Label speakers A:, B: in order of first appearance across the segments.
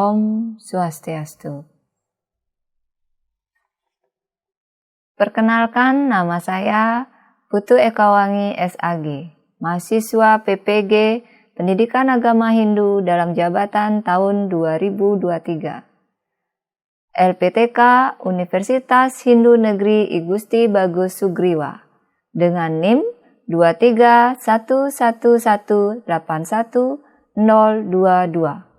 A: Om Swastiastu. Perkenalkan, nama saya Putu Ekawangi SAG, mahasiswa PPG Pendidikan Agama Hindu dalam jabatan tahun 2023. LPTK Universitas Hindu Negeri I Gusti Bagus Sugriwa dengan NIM 23111810022.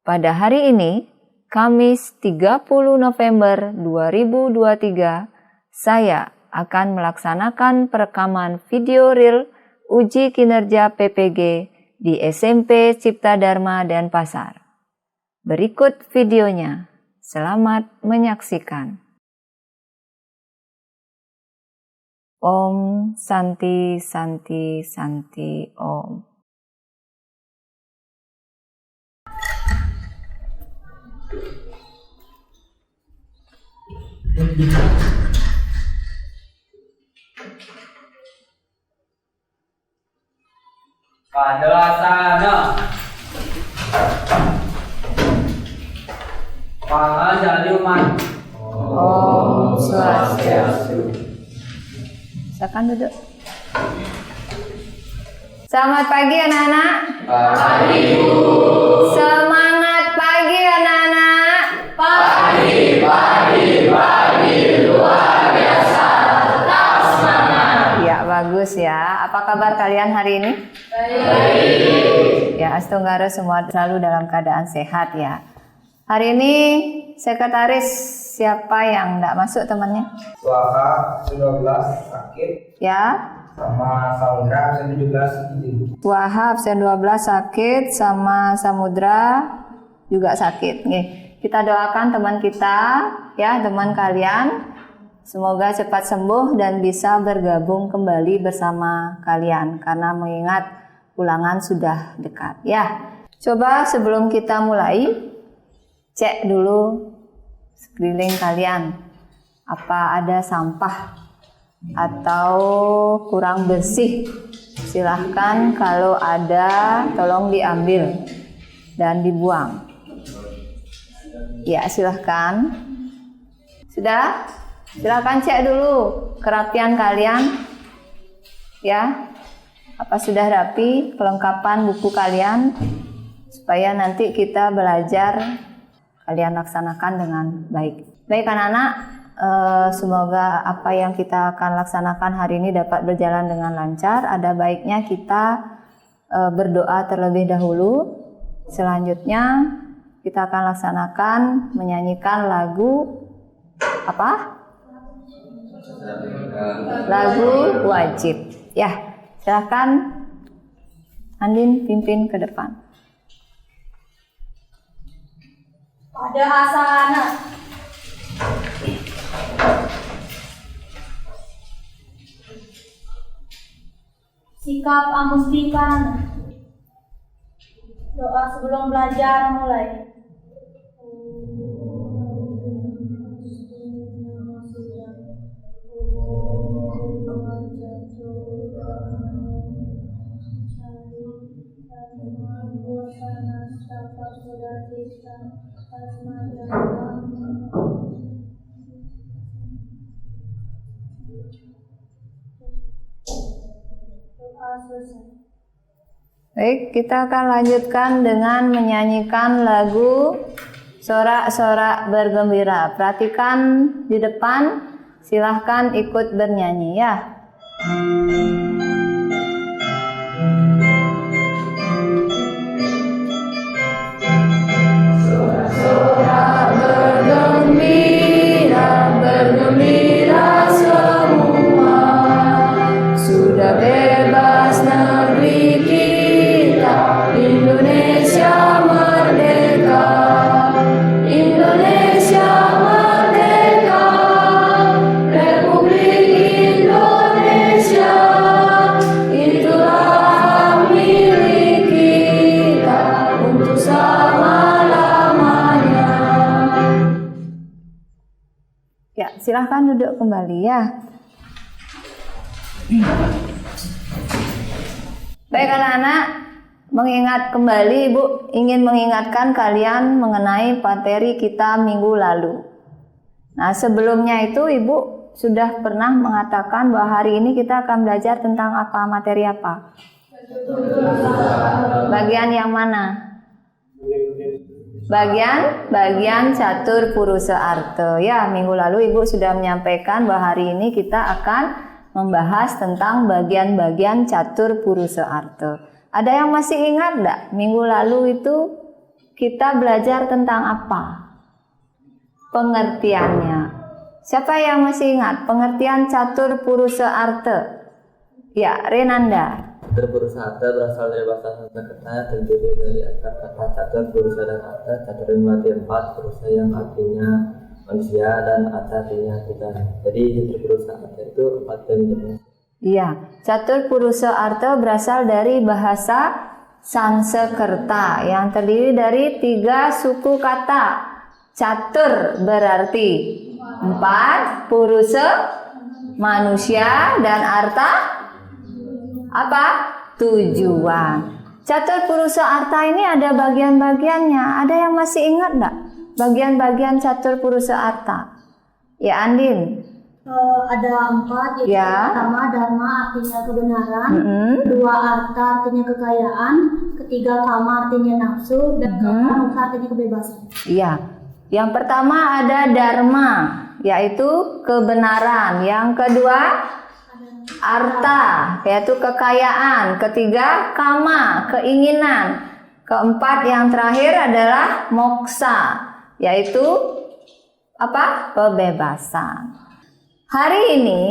A: Pada hari ini, Kamis 30 November 2023, saya akan melaksanakan perekaman video reel uji kinerja PPG di SMP Cipta Dharma Denpasar. Berikut videonya. Selamat menyaksikan. Om Santi Santi Santi Om.
B: Padasana Pahajaluman
A: Om Swastiastu. Silakan duduk. Selamat pagi anak-anak.
B: Pagi Bu.
A: Semangat pagi anak-anak.
B: Pagi luar biasa. Tetap semangat.
A: Ya, bagus ya. Apa kabar kalian hari ini?
B: Baik.
A: Ya, Astunggara semua selalu dalam keadaan sehat ya. Hari ini sekretaris siapa yang enggak masuk temannya?
C: Suaka 12 sakit
A: Ya.
C: sama Saudra 17 izin.
A: Wahab absen 12 sakit sama Samudra juga sakit. Nih, kita doakan teman kita ya, teman kalian semoga cepat sembuh dan bisa bergabung kembali bersama kalian karena mengingat ulangan sudah dekat ya. Coba sebelum kita mulai cek dulu sekeliling kalian, apa ada sampah atau kurang bersih. Silahkan kalau ada tolong diambil dan dibuang. Ya, silahkan. Sudah? Silahkan cek dulu kerapian kalian. Ya, apa sudah rapi kelengkapan buku kalian supaya nanti kita belajar kalian laksanakan dengan baik. Baik anak-anak, semoga apa yang kita akan laksanakan hari ini dapat berjalan dengan lancar. Ada baiknya kita berdoa terlebih dahulu. Selanjutnya kita akan laksanakan menyanyikan lagu apa? Lagu wajib. Ya, silakan Andin pimpin ke depan.
D: Pada asana. Sikap amustikan. Doa sebelum belajar mulai.
A: Baik, kita akan lanjutkan dengan menyanyikan lagu Sorak-sorak bergembira. Perhatikan di depan, silahkan ikut bernyanyi ya. Sorak-sorak bergembira, bergembira semua. Sudah bebas negeri kita, Indonesia merdeka. Indonesia merdeka, Republik Indonesia, itulah hak milik kita untuk selama-lamanya. Ya, silahkan duduk kembali ya. Baik anak-anak, mengingat kembali, Ibu ingin mengingatkan kalian mengenai materi kita minggu lalu. Nah, sebelumnya itu Ibu sudah pernah mengatakan bahwa hari ini kita akan belajar tentang apa, materi apa? Bagian yang mana? Bagian catur purusa arte. Ya, minggu lalu Ibu sudah menyampaikan bahwa hari ini kita akan membahas tentang bagian-bagian catur purusa arte. Ada yang masih ingat enggak? Minggu lalu itu kita belajar tentang apa? Pengertiannya. Siapa yang masih ingat pengertian catur purusa arte? Ya, Renanda.
E: Catur purusa arte berasal dari bahasa Sanskerta, terdiri dari akar kata catur, purusa dan arte. Catur yang berarti 4, purusa yang artinya manusia, dan arte artinya Tuhan. Jadi catur purusa arte itu 4 jenis.
A: Iya, catur purusa arte berasal dari bahasa Sanskerta yang terdiri dari 3 suku kata. Catur berarti 4, purusa manusia, dan arta apa? Tujuan. Catur purusa arta ini ada bagian-bagiannya. Ada yang masih ingat enggak? Bagian-bagian catur purusa arta. Ya, Andin.
D: Ada 4, yaitu
A: Ya.
D: pertama dharma artinya kebenaran, kedua arta artinya kekayaan, ketiga kama artinya nafsu, dan keempat mukha artinya kebebasan.
A: Iya. Yang pertama ada dharma, yaitu kebenaran. Yang kedua arta, yaitu kekayaan. Ketiga kama, keinginan. Keempat yang terakhir adalah moksa, yaitu apa? Kebebasan. Hari ini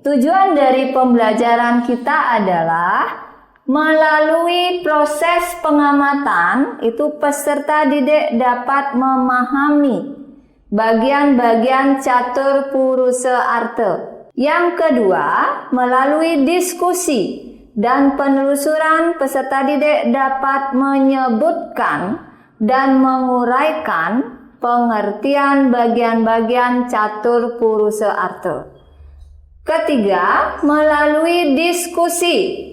A: tujuan dari pembelajaran kita adalah melalui proses pengamatan itu peserta didik dapat memahami bagian-bagian catur purusa arte. Yang kedua, melalui diskusi dan penelusuran peserta didik dapat menyebutkan dan menguraikan pengertian bagian-bagian catur purusa arte. Ketiga, melalui diskusi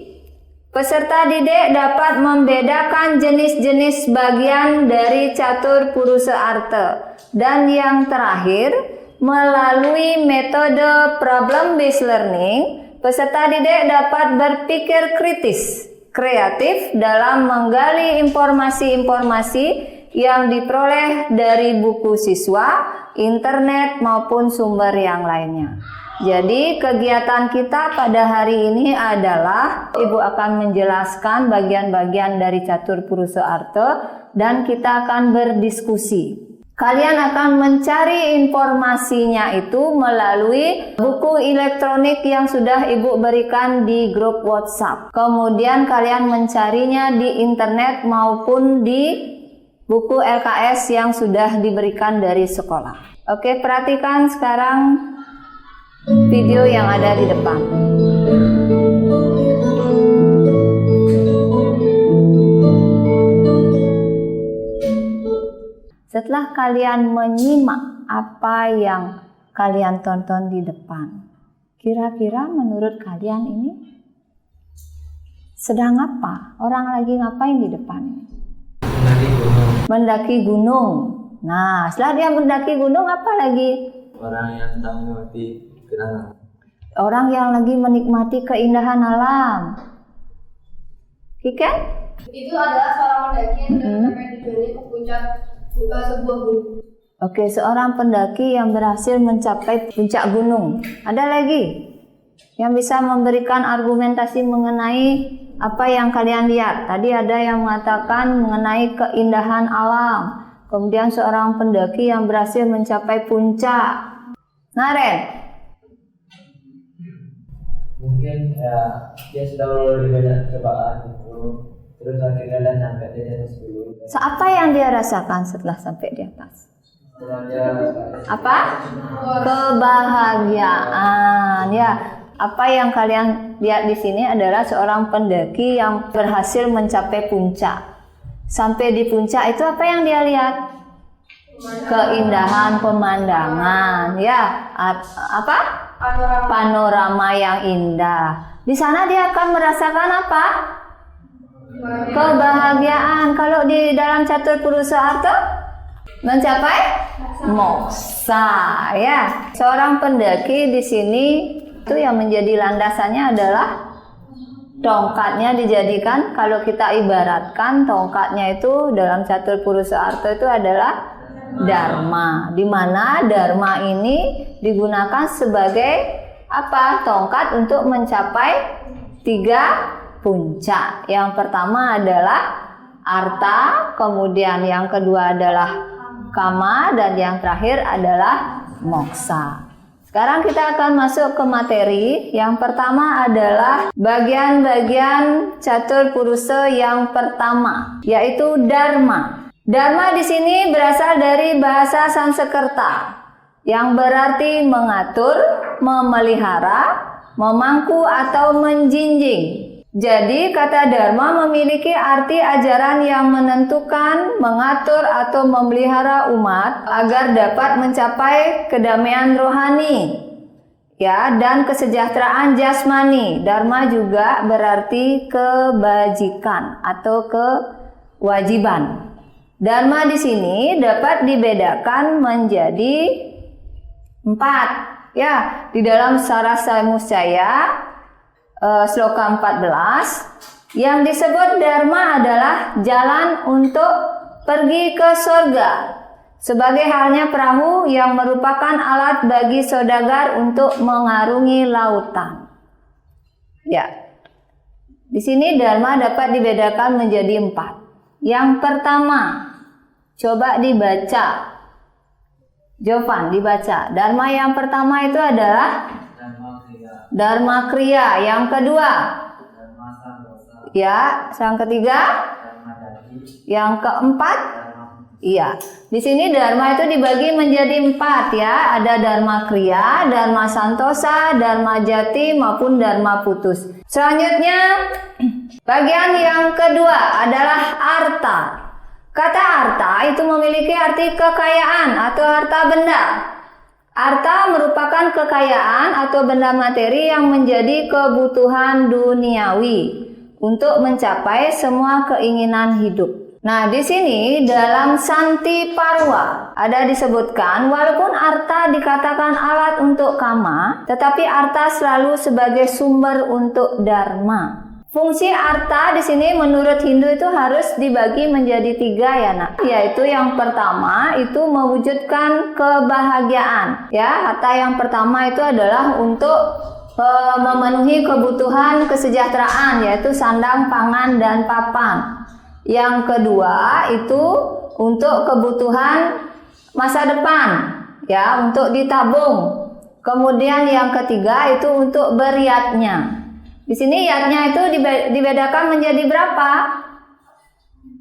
A: peserta didik dapat membedakan jenis-jenis bagian dari catur purusa arte. Dan yang terakhir, melalui metode problem based learning, peserta didik dapat berpikir kritis, kreatif dalam menggali informasi-informasi yang diperoleh dari buku siswa, internet maupun sumber yang lainnya. Jadi kegiatan kita pada hari ini adalah Ibu akan menjelaskan bagian-bagian dari catur purusa arte dan kita akan berdiskusi. Kalian akan mencari informasinya itu melalui buku elektronik yang sudah Ibu berikan di grup WhatsApp. Kemudian kalian mencarinya di internet maupun di buku LKS yang sudah diberikan dari sekolah. Oke, perhatikan sekarang video yang ada di depan. Setelah kalian menyimak apa yang kalian tonton di depan, kira-kira menurut kalian ini sedang apa? Orang lagi ngapain di depan ini? Mendaki gunung. Nah, setelah dia mendaki gunung, apa lagi?
E: Orang yang sedang menikmati keindahan.
A: Orang yang lagi menikmati keindahan alam. Kiken?
B: Itu adalah seorang pendaki yang sudah mencapai tujuannya ke puncak sebuah gunung.
A: Oke, seorang pendaki yang berhasil mencapai puncak gunung. Ada lagi yang bisa memberikan argumentasi mengenai apa yang kalian lihat? Tadi ada yang mengatakan mengenai keindahan alam. Kemudian seorang pendaki yang berhasil mencapai puncak. Naren?
C: Mungkin ya dia sudah melalui banyak cobaan itu, terus akhirnya dia nyampe di atas dulu.
A: Apa yang dia rasakan setelah sampai di atas? Apa? Kebahagiaan. Ya. Apa yang kalian lihat di sini adalah seorang pendaki yang berhasil mencapai puncak. Sampai di puncak itu apa yang dia lihat? Keindahan pemandangan, ya. Apa? Panorama yang indah. Di sana dia akan merasakan apa? kebahagiaan. Kalau di dalam catur purusa arta mencapai moksa, ya. Seorang pendaki di sini itu yang menjadi landasannya adalah tongkatnya dijadikan, kalau kita ibaratkan tongkatnya itu dalam catur purusa arta itu adalah dharma, di mana dharma ini digunakan sebagai apa? Tongkat untuk mencapai 3 puncak. Yang pertama adalah arta, kemudian yang kedua adalah kama, dan yang terakhir adalah moksa. Sekarang kita akan masuk ke materi. Yang pertama adalah bagian-bagian catur purusa yang pertama, yaitu dharma. Dharma di sini berasal dari bahasa Sanskerta yang berarti mengatur, memelihara, memangku atau menjinjing. Jadi kata dharma memiliki arti ajaran yang menentukan, mengatur atau memelihara umat agar dapat mencapai kedamaian rohani, ya, dan kesejahteraan jasmani. Dharma juga berarti kebajikan atau kewajiban. Dharma di sini dapat dibedakan menjadi 4, ya. Di dalam Sarasa Muscaya sloka 14, yang disebut dharma adalah jalan untuk pergi ke surga, sebagai halnya perahu yang merupakan alat bagi saudagar untuk mengarungi lautan. Ya, di sini dharma dapat dibedakan menjadi 4. Yang pertama, coba dibaca, Jovan dibaca. Dharma yang pertama itu adalah dharma kriya. Yang kedua, ya, yang ketiga, yang keempat, iya. Di sini dharma itu dibagi menjadi 4, ya. Ada dharma kriya, dharma santosa, dharma jati maupun dharma putus. Selanjutnya, bagian yang kedua adalah arta. Kata arta itu memiliki arti kekayaan atau harta benda. Arta merupakan kekayaan atau benda materi yang menjadi kebutuhan duniawi untuk mencapai semua keinginan hidup. Nah, di sini dalam Santi Parwa ada disebutkan, walaupun arta dikatakan alat untuk kama, tetapi arta selalu sebagai sumber untuk dharma. Fungsi arta di sini menurut Hindu itu harus dibagi menjadi 3, ya nak. Yaitu yang pertama itu mewujudkan kebahagiaan. Ya, harta yang pertama itu adalah untuk memenuhi kebutuhan kesejahteraan, yaitu sandang, pangan, dan papan. Yang kedua itu untuk kebutuhan masa depan, ya, untuk ditabung. Kemudian yang ketiga itu untuk beryatnya. Di sini yatnya itu dibedakan menjadi berapa?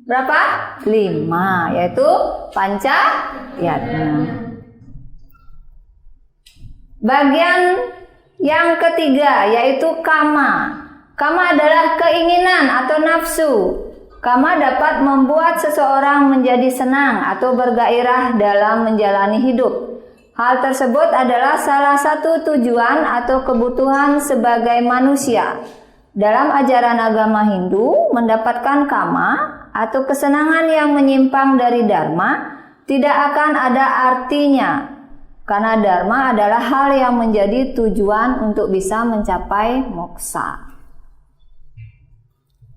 A: Berapa? 5, yaitu panca yatnya. Bagian yang ketiga yaitu kama. Kama adalah keinginan atau nafsu. Kama dapat membuat seseorang menjadi senang atau bergairah dalam menjalani hidup. Hal tersebut adalah salah satu tujuan atau kebutuhan sebagai manusia. Dalam ajaran agama Hindu, mendapatkan kama atau kesenangan yang menyimpang dari dharma tidak akan ada artinya, karena dharma adalah hal yang menjadi tujuan untuk bisa mencapai moksa.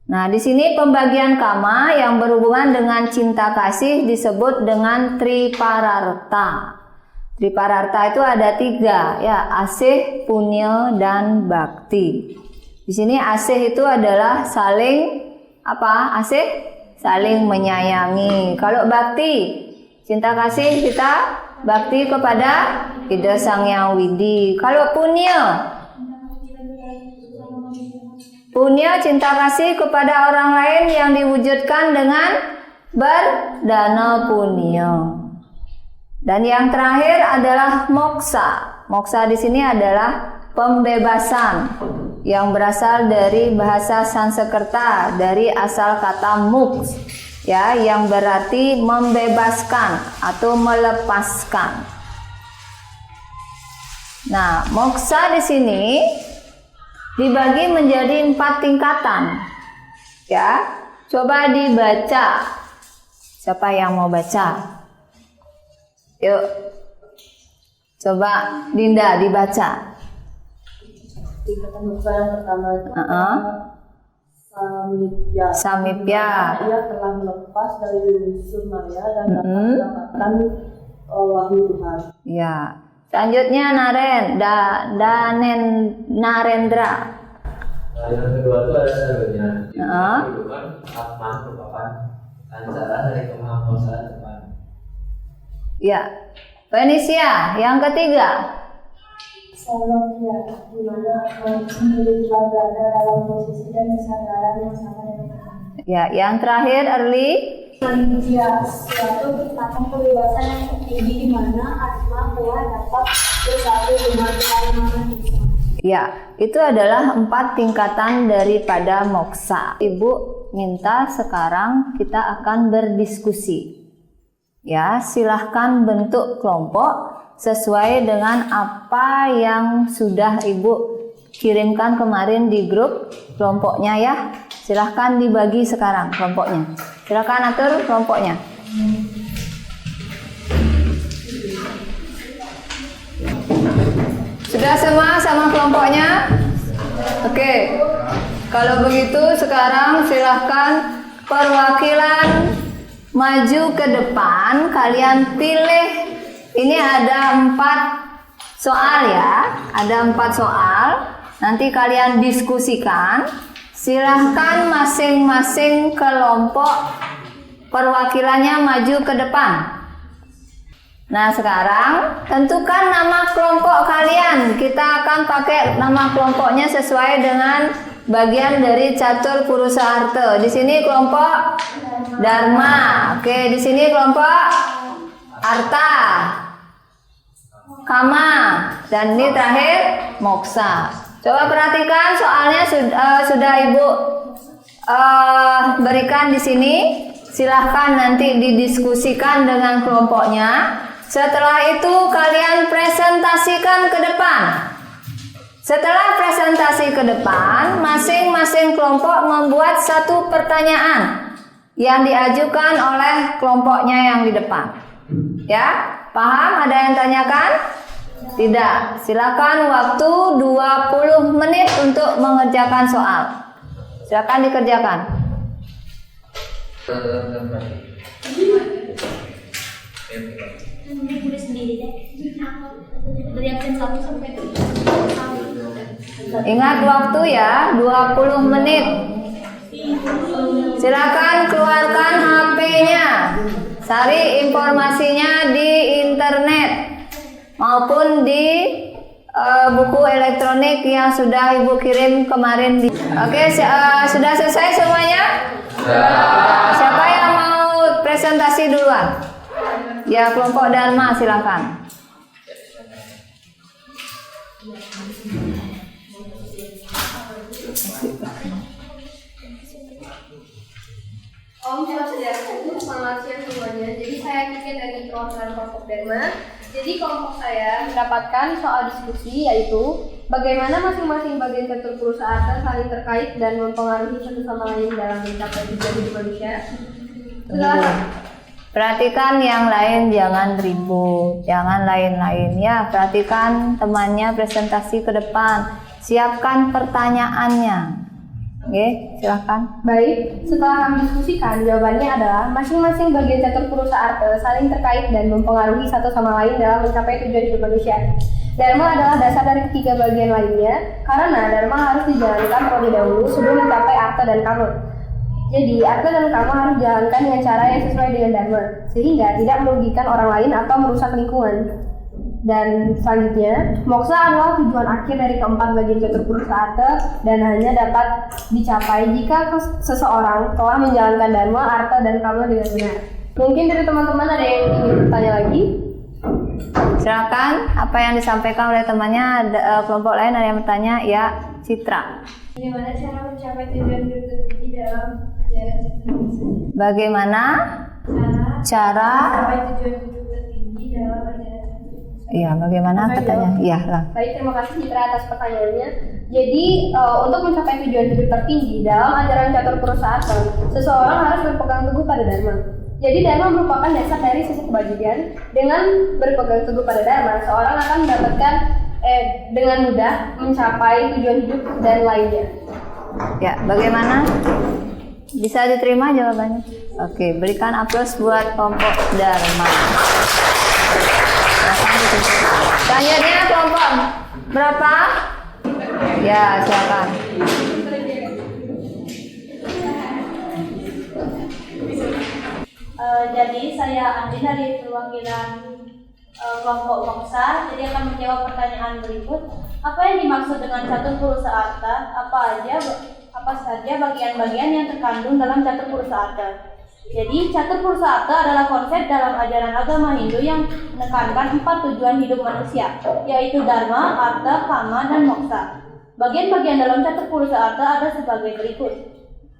A: Nah, di sini pembagian kama yang berhubungan dengan cinta kasih disebut dengan tripararta. Tripararta itu ada 3, ya, asih, punya, dan bakti. Di sini asih itu adalah saling apa? Asih saling menyayangi. Kalau bakti, cinta kasih kita bakti kepada Ida Sang Hyang Widi. Kalau punya, punya cinta kasih kepada orang lain yang diwujudkan dengan berdana punya. Dan yang terakhir adalah moksa. Moksa di sini adalah pembebasan yang berasal dari bahasa Sanskerta, dari asal kata moks, ya, yang berarti membebaskan atau melepaskan. Nah, moksa di sini dibagi menjadi 4 tingkatan, ya. Coba dibaca. Siapa yang mau baca? Yuk. Coba Dinda dibaca.
D: Tingkatan moksa yang pertama itu
A: Samipya.
D: Ia telah melepas dari unsur maya dan dapat mendapatkan wahyu Tuhan.
A: Ya. Selanjutnya Narendra.
C: Yang kedua itu ada sebenarnya. Itu kan Atma merupakan cara dari kemahamausan depan.
A: Ya. Venesia, yang ketiga.
D: Salokya, di mana manusia berada dalam posisi dan kesadaran yang sama dengan Tuhan.
A: Ya, yang terakhir Early.
D: Manusia, suatu tingkatan kebebasan yang tinggi di mana Atma telah dapat bersatu dengan Tuhan Yang Maha Esa.
A: Ya, itu adalah 4 tingkatan daripada moksa. Ibu minta sekarang kita akan berdiskusi. Ya, silahkan bentuk kelompok sesuai dengan apa yang sudah Ibu kirimkan kemarin di grup kelompoknya ya. Silahkan dibagi sekarang kelompoknya. Silahkan atur kelompoknya. Sudah semua sama kelompoknya? Oke. Kalau begitu sekarang silahkan perwakilan maju ke depan. Kalian pilih. Ini ada 4 soal ya. Ada 4 soal. Nanti kalian diskusikan. Silahkan masing-masing kelompok perwakilannya maju ke depan. Nah sekarang tentukan nama kelompok kalian. Kita akan pakai nama kelompoknya sesuai dengan bagian dari catur purusa arta. Di sini kelompok Dharma. Oke, di sini kelompok Arta, Kama, dan ini terakhir Moksa. Coba perhatikan soalnya sudah Ibu berikan di sini. Silahkan nanti didiskusikan dengan kelompoknya. Setelah itu kalian presentasikan ke depan. Setelah presentasi ke depan, masing-masing kelompok membuat satu pertanyaan yang diajukan oleh kelompoknya yang di depan. Ya, paham? Ada yang tanyakan? Tidak. Silakan waktu 20 menit untuk mengerjakan soal. Silakan dikerjakan. Ingat waktu ya, 20 menit. Silakan keluarkan HP-nya. Cari informasinya di internet maupun di buku elektronik yang sudah Ibu kirim kemarin. Oke, sudah selesai semuanya? Siapa yang mau presentasi duluan? Ya, kelompok Dharma silakan.
B: Om Swastiastu, selamat siang semuanya. Jadi saya Kiki dari perwakilan kelompok Dharma. Jadi kelompok saya mendapatkan soal diskusi yaitu bagaimana masing-masing bagian catur purusa arta saling terkait dan mempengaruhi satu sama lain dalam mencapai tujuan hidup manusia.
A: Perhatikan yang lain, jangan ribut, jangan lain-lain ya. Perhatikan temannya presentasi ke depan. Siapkan pertanyaannya. Oke, silakan.
B: Baik, setelah kami diskusikan, jawabannya adalah masing-masing bagian catur purusa arta saling terkait dan mempengaruhi satu sama lain dalam mencapai tujuan hidup manusia. Dharma adalah dasar dari ketiga bagian lainnya, karena Dharma harus dijalankan terlebih dahulu sebelum mencapai arta dan kama. Jadi, arta dan kama harus dijalankan dengan cara yang sesuai dengan Dharma, sehingga tidak merugikan orang lain atau merusak lingkungan. Dan selanjutnya, moksa adalah tujuan akhir dari keempat bagian catur purusa arta dan hanya dapat dicapai jika seseorang telah menjalankan dharma, arta, dan kama dengan benar. Mungkin dari teman-teman ada yang ingin bertanya lagi?
A: Silakan, apa yang disampaikan oleh temannya, kelompok lain ada yang bertanya? Ya, Citra.
B: Bagaimana cara mencapai tujuan hidup tertinggi dalam ajaran Citra?
A: Bagaimana cara
B: mencapai tujuan hidup tertinggi dalam ajaran?
A: Iya, bagaimana pertanyaan? Iya, lah.
B: Baik, terima kasih Citra atas pertanyaannya. Jadi untuk mencapai tujuan hidup tertinggi dalam ajaran catur purusa arta, seseorang harus berpegang teguh pada dharma. Jadi dharma merupakan dasar dari sesuatu kebajikan. Dengan berpegang teguh pada dharma, seorang akan mendapatkan dengan mudah mencapai tujuan hidup dan lainnya.
A: Ya, bagaimana? Bisa diterima jawabannya? Oke, berikan aplaus buat kelompok Dharma. Selanjutnya kelompok berapa? Ya, silakan.
D: Jadi saya Andi dari perwakilan kelompok Moksa. Jadi akan menjawab pertanyaan berikut. Apa yang dimaksud dengan catur purusa arta? Apa saja bagian-bagian yang terkandung dalam catur purusa arta? Jadi catur purusa arta adalah konsep dalam ajaran agama Hindu yang menekankan 4 tujuan hidup manusia, yaitu dharma, arta, kama, dan moksa. Bagian-bagian dalam catur purusa arta ada sebagai berikut.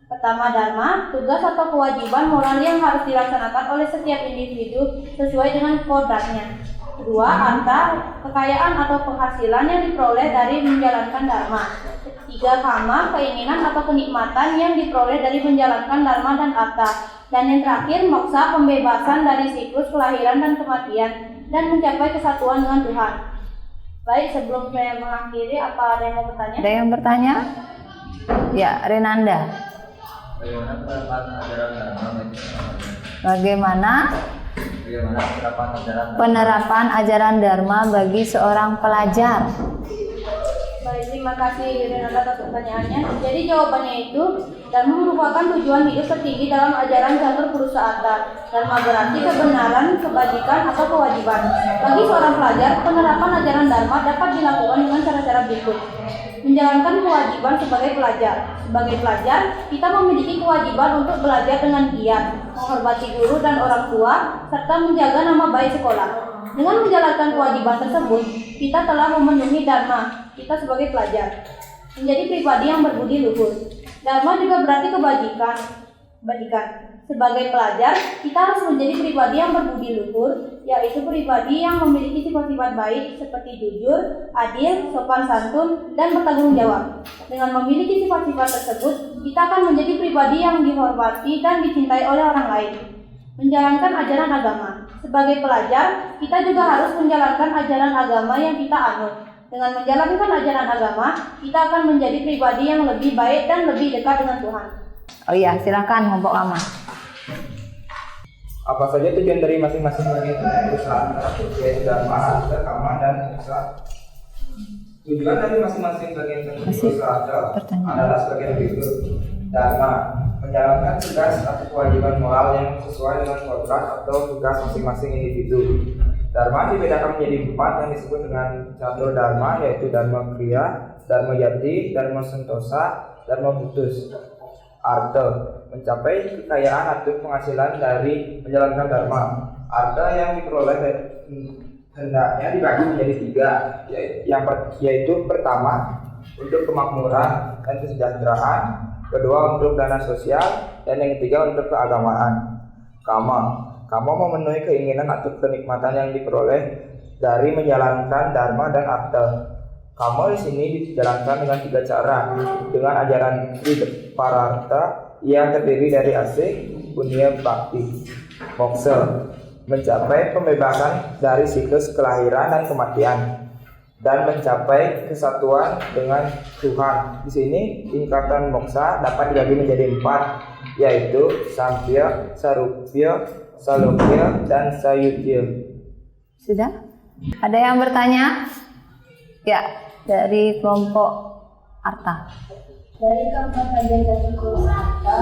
D: Pertama, dharma, tugas atau kewajiban moral yang harus dilaksanakan oleh setiap individu sesuai dengan kodratnya. Kedua, arta, kekayaan atau penghasilan yang diperoleh dari menjalankan dharma. Ketiga, kama, keinginan atau kenikmatan yang diperoleh dari menjalankan dharma dan arta. Dan yang terakhir, moksa, pembebasan dari siklus kelahiran dan kematian dan mencapai kesatuan dengan Tuhan. Baik, sebelum saya mengakhiri, apa ada yang mau bertanya?
A: Ada yang bertanya? Ya, Renanda.
E: Bagaimana penerapan ajaran dharma?
A: Bagaimana penerapan ajaran dharma bagi seorang pelajar?
B: Baik, terima kasih Renata atas pertanyaannya. Jadi jawabannya itu, dharma merupakan tujuan hidup tertinggi dalam ajaran catur purusa arta. Dharma berarti kebenaran, kebajikan, atau kewajiban. Bagi seorang pelajar, penerapan ajaran dharma dapat dilakukan dengan cara-cara berikut. Menjalankan kewajiban sebagai pelajar. Sebagai pelajar, kita memiliki kewajiban untuk belajar dengan giat, menghormati guru dan orang tua, serta menjaga nama baik sekolah. Dengan menjalankan kewajiban tersebut, kita telah memenuhi dharma kita sebagai pelajar, menjadi pribadi yang berbudi luhur. Dharma juga berarti kebajikan. Sebagai pelajar, kita harus menjadi pribadi yang berbudi luhur, yaitu pribadi yang memiliki sifat-sifat baik seperti jujur, adil, sopan santun, dan bertanggung jawab. Dengan memiliki sifat-sifat tersebut, kita akan menjadi pribadi yang dihormati dan dicintai oleh orang lain. Menjalankan ajaran agama. Sebagai pelajar, kita juga harus menjalankan ajaran agama yang kita anut. Dengan menjalankan ajaran agama, kita akan menjadi pribadi yang lebih baik dan lebih dekat dengan Tuhan.
A: Oh iya, silakan kelompok Ama.
F: Apa saja tujuan dari masing-masing bagian perusahaan, yaitu dharma, arta, kama, dan moksa? Tujuan dari masing-masing bagian perusahaan adalah sebagai berikut. Dharma, menjalankan tugas atau kewajiban moral yang sesuai dengan kodrat atau tugas masing-masing individu. Dharma dibedakan menjadi 4 yang disebut dengan catur dharma, yaitu dharma kriya, dharma yati, dharma sentosa, dharma putus. Arta, mencapai kekayaan atau penghasilan dari menjalankan dharma. Arta yang diperoleh hendaknya dibagi menjadi 3, yaitu pertama untuk kemakmuran dan kesejahteraan, kedua untuk dana sosial, dan yang ketiga untuk keagamaan. Kama memenuhi keinginan atau kenikmatan yang diperoleh dari menjalankan dharma dan arta. Kama di sini dijalankan dengan 3 cara. Dengan ajaran Tripararta yang terdiri dari asik, punya, bakti. Moksa, mencapai pembebasan dari siklus kelahiran dan kematian, dan mencapai kesatuan dengan Tuhan. Di sini tingkatan moksa dapat dibagi menjadi 4, yaitu Sampya, Sarupya, Salokya, dan Sayutya.
A: Sudah? Ada yang bertanya? Ya, dari kelompok Arta.
D: Dari keempat bagian catur purusa arta,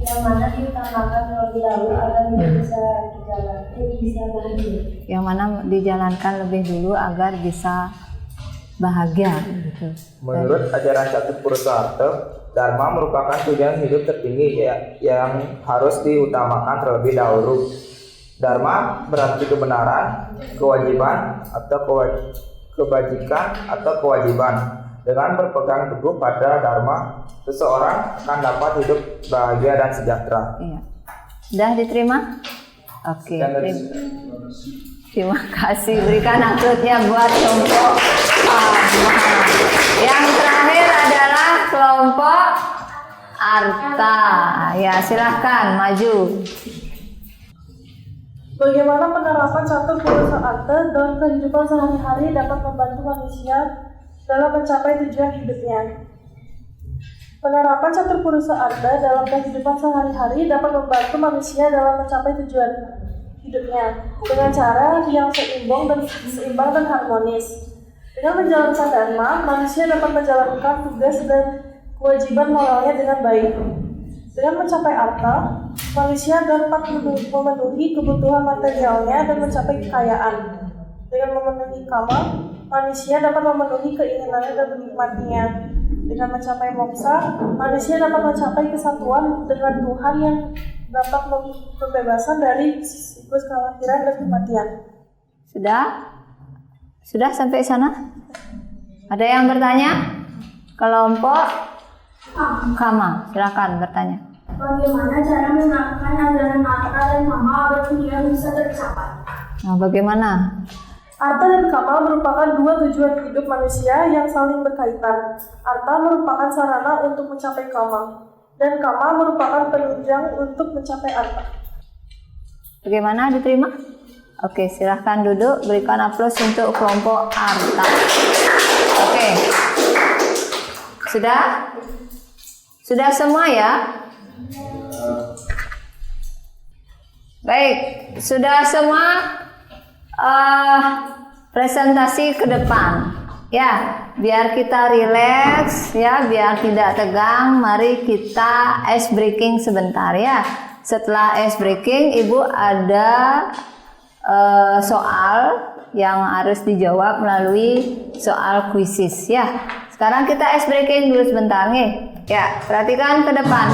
D: yang mana diutamakan terlebih dahulu agar bisa bahagia?
A: Yang mana dijalankan lebih dulu agar bisa bahagia gitu.
F: Menurut ajaran catur purusa arta, dharma merupakan tujuan hidup tertinggi yang harus diutamakan terlebih dahulu. Dharma berarti kebenaran, kewajiban, atau kebajikan atau kewajiban. Dengan berpegang teguh pada dharma, seseorang akan dapat hidup bahagia dan sejahtera.
A: Iya. Sudah diterima? Oke. Terima kasih. Berikan aplausnya buat kelompok Ama. Yang terakhir arta. Ya, silahkan maju.
G: Bagaimana penerapan catur purusa arta dalam kehidupan sehari-hari dapat membantu manusia dalam mencapai tujuan hidupnya? Penerapan catur purusa arta dalam kehidupan sehari-hari dapat membantu manusia dalam mencapai tujuan hidupnya dengan cara yang seimbang dan harmonis. Dengan menjalankan dharma, manusia dapat menjalankan tugas dan kewajiban moralnya dengan baik. Dengan mencapai arta, manusia dapat memenuhi kebutuhan materialnya dan mencapai kekayaan. Dengan memenuhi kama, manusia dapat memenuhi keinginannya dan menikmatinya. Dengan mencapai moksa, manusia dapat mencapai kesatuan dengan Tuhan yang dapat pembebasan dari siklus kelahiran dan kematian.
A: Sudah? Sudah sampai sana? Ada yang bertanya? Kelompok Kama, silakan bertanya.
H: Bagaimana cara menerapkan ajaran arta dan kama agar tujuan bisa tercapai?
A: Nah, bagaimana?
G: Arta dan kama merupakan dua tujuan hidup manusia yang saling berkaitan. Arta merupakan sarana untuk mencapai kama, dan kama merupakan penunjang untuk mencapai arta.
A: Bagaimana, diterima? Oke, silahkan duduk. Berikan aplaus untuk kelompok arta. Oke. Sudah? Sudah semua ya? Baik, sudah semua presentasi ke depan. Ya, biar kita rileks ya, biar tidak tegang. Mari kita ice breaking sebentar ya. Setelah ice breaking, Ibu ada soal yang harus dijawab melalui soal kuisis ya. Sekarang kita ice breaking dulu sebentar nih. Ya, perhatikan ke depan.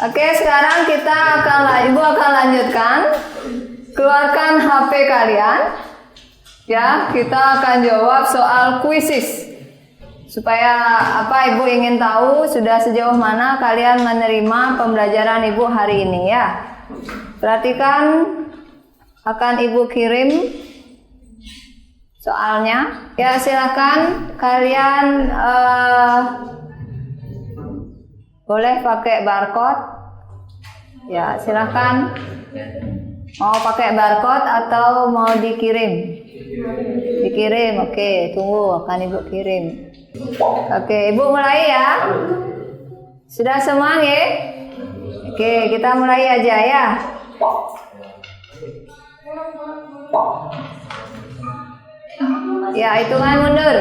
A: Oke, sekarang Ibu akan lanjutkan. Keluarkan HP kalian. Ya, kita akan jawab soal kuisis. Supaya Ibu ingin tahu sudah sejauh mana kalian menerima pembelajaran Ibu hari ini ya. Perhatikan, akan Ibu kirim soalnya. Ya, silakan kalian boleh pakai barcode. Ya, silakan. Mau pakai barcode atau mau dikirim? Dikirim, oke. Tunggu, akan Ibu kirim. Oke, Ibu mulai ya. Sudah semua ya? Oke, kita mulai aja ya. Ya, hitungan mundur.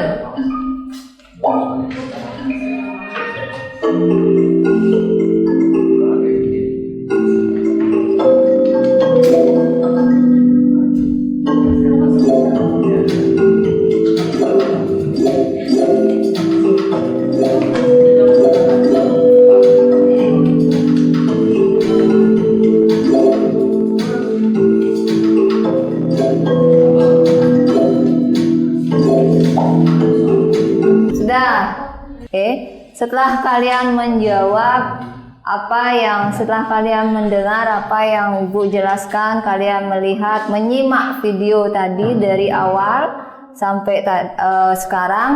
A: Setelah kalian menjawab setelah kalian mendengar apa yang Ibu jelaskan, kalian menyimak video tadi dari awal sampai sekarang,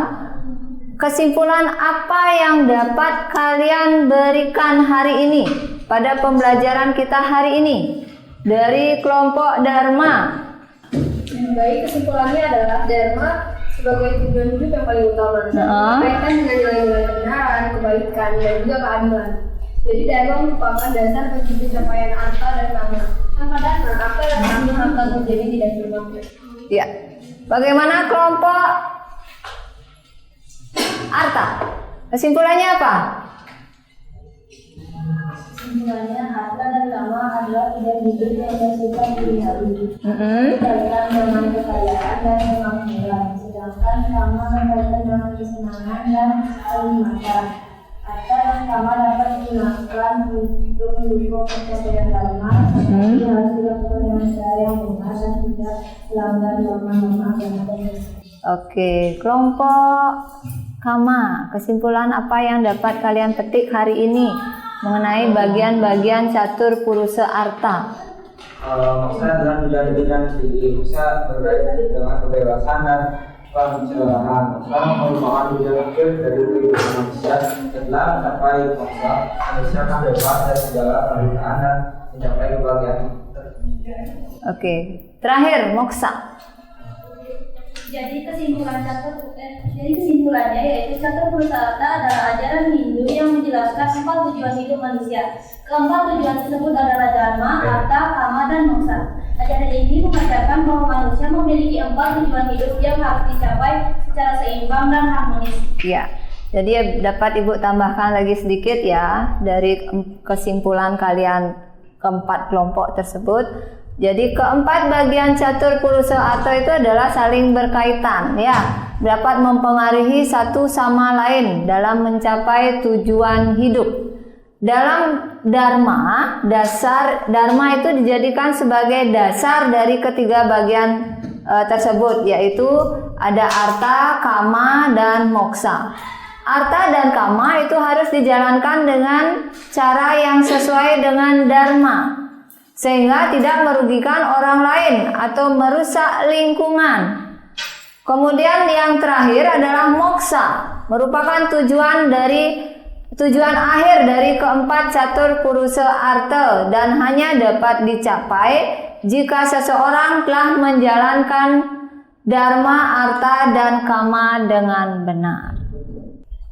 A: kesimpulan apa yang dapat kalian berikan hari ini pada pembelajaran kita hari ini dari kelompok Dharma?
B: Baik, kesimpulannya adalah Dharma sebagai tujuan hidup yang paling utama, berkaitan dengan nilai-nilai kebenaran, kebaikan, dan juga keadilan. Jadi Dharma merupakan dasar bagi pencapaian arta dan kama. Tanpa Dharma, arta dan kama akan menjadi tidak bermakna.
A: Ya, bagaimana kelompok arta? Kesimpulannya apa?
D: Kesimpulannya, harta dan kama adalah tidak hidup yang bersifat duniawi. Berkaitan dengan kekayaan dan kemakmuran, sedangkan kama berkaitan dengan kesenangan dan kenikmatan. Harta dan kama dapat digunakan untuk mendukung pencapaian dharma, tetapi harus dilakukan dengan cara yang benar dan tidak melanggar norma-norma agama dan Islam.
A: Oke, kelompok kama. Kesimpulan apa yang dapat kalian petik hari ini mengenai bagian-bagian catur purusa arta?
F: Maksudnya adalah tujuan hidup yang sendiri, bisa berkaitan dengan kebebasan dan pencerahan. Sekarang merupakan tujuan akhir dari kehidupan manusia. Setelah mencapai moksa, manusia akan bebas dari segala penderitaan dan mencapai kebahagiaan.
A: Oke, terakhir moksa.
D: Jadi kesimpulannya yaitu catur purusa arta adalah ajaran Hindu yang menjelaskan 4 tujuan hidup manusia. Keempat tujuan tersebut adalah dharma, arta, kama, dan moksa. Ajaran ini mengatakan bahwa manusia memiliki 4 tujuan hidup yang harus dicapai secara seimbang dan harmonis.
A: Ya, jadi dapat Ibu tambahkan lagi sedikit ya dari kesimpulan kalian keempat kelompok tersebut. Jadi keempat bagian catur purusa arta itu adalah saling berkaitan ya, dapat mempengaruhi satu sama lain dalam mencapai tujuan hidup. Dalam dharma, dasar dharma itu dijadikan sebagai dasar dari ketiga bagian tersebut, yaitu ada arta, kama, dan moksa. Arta dan kama itu harus dijalankan dengan cara yang sesuai dengan dharma, sehingga tidak merugikan orang lain atau merusak lingkungan. Kemudian yang terakhir adalah moksa, merupakan tujuan akhir dari keempat catur purusa arta dan hanya dapat dicapai jika seseorang telah menjalankan dharma, arta, dan kama dengan benar.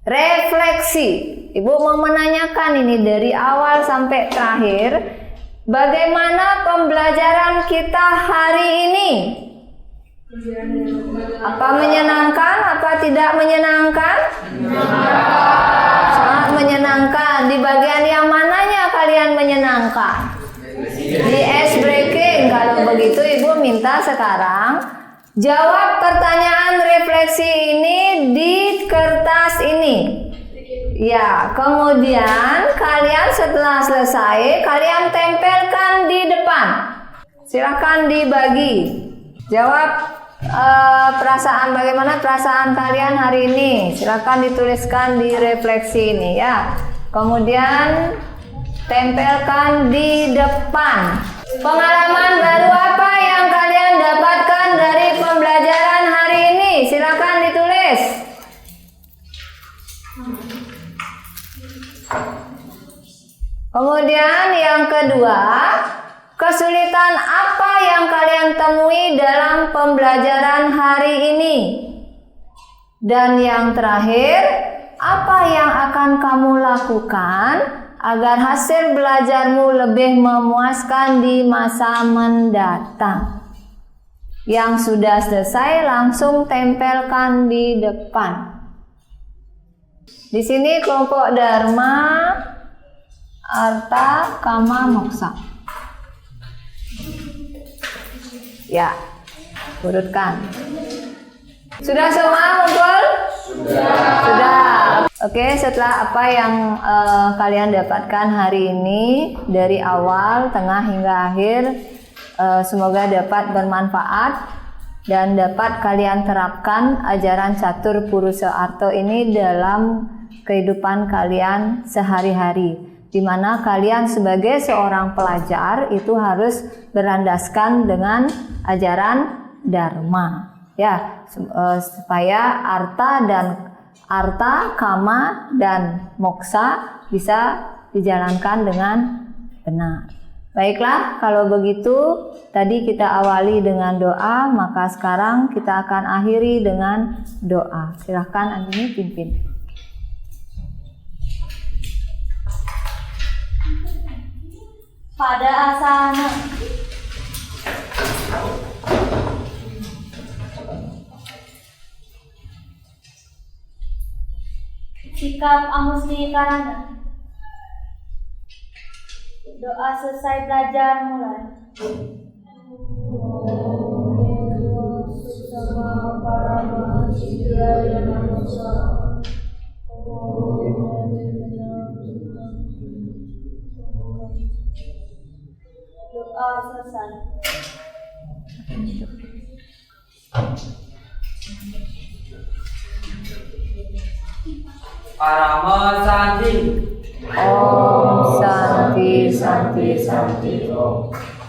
A: Refleksi, Ibu mau menanyakan ini dari awal sampai terakhir. Bagaimana pembelajaran kita hari ini? Apa menyenangkan? Apa tidak menyenangkan? Sangat menyenangkan. Di bagian yang mananya kalian menyenangkan? Di ice breaking. Kalau begitu Ibu minta sekarang jawab pertanyaan refleksi ini di kertas ini. Ya, kemudian kalian setelah selesai, kalian tempelkan di depan. Silakan dibagi. Jawab bagaimana perasaan kalian hari ini. Silakan dituliskan di refleksi ini ya. Kemudian tempelkan di depan. Pengalaman baru apa yang kalian dapatkan dari pembelajaran hari ini? Silakan ditulis. Kemudian yang kedua, kesulitan apa yang kalian temui dalam pembelajaran hari ini? Dan yang terakhir, apa yang akan kamu lakukan agar hasil belajarmu lebih memuaskan di masa mendatang? Yang sudah selesai langsung tempelkan di depan. Di sini kelompok dharma, arta, kama, moksa. Ya, urutkan. Sudah semua kumpul? Sudah. Oke, setelah apa yang kalian dapatkan hari ini dari awal, tengah hingga akhir, semoga dapat bermanfaat dan dapat kalian terapkan ajaran catur purusa arta ini dalam kehidupan kalian sehari-hari, di mana kalian sebagai seorang pelajar itu harus berlandaskan dengan ajaran dharma ya, supaya arta, kama, dan moksa bisa dijalankan dengan benar. Baiklah, kalau begitu tadi kita awali dengan doa, maka sekarang kita akan akhiri dengan doa. Silahkan Andini pimpin.
D: Pada asana. Sikap amusni karana. Doa selesai belajar mulai. Sama para manusia yang manusia. Doa selesai.
C: Parama Santi.
A: Om Santi Santi Santi Om.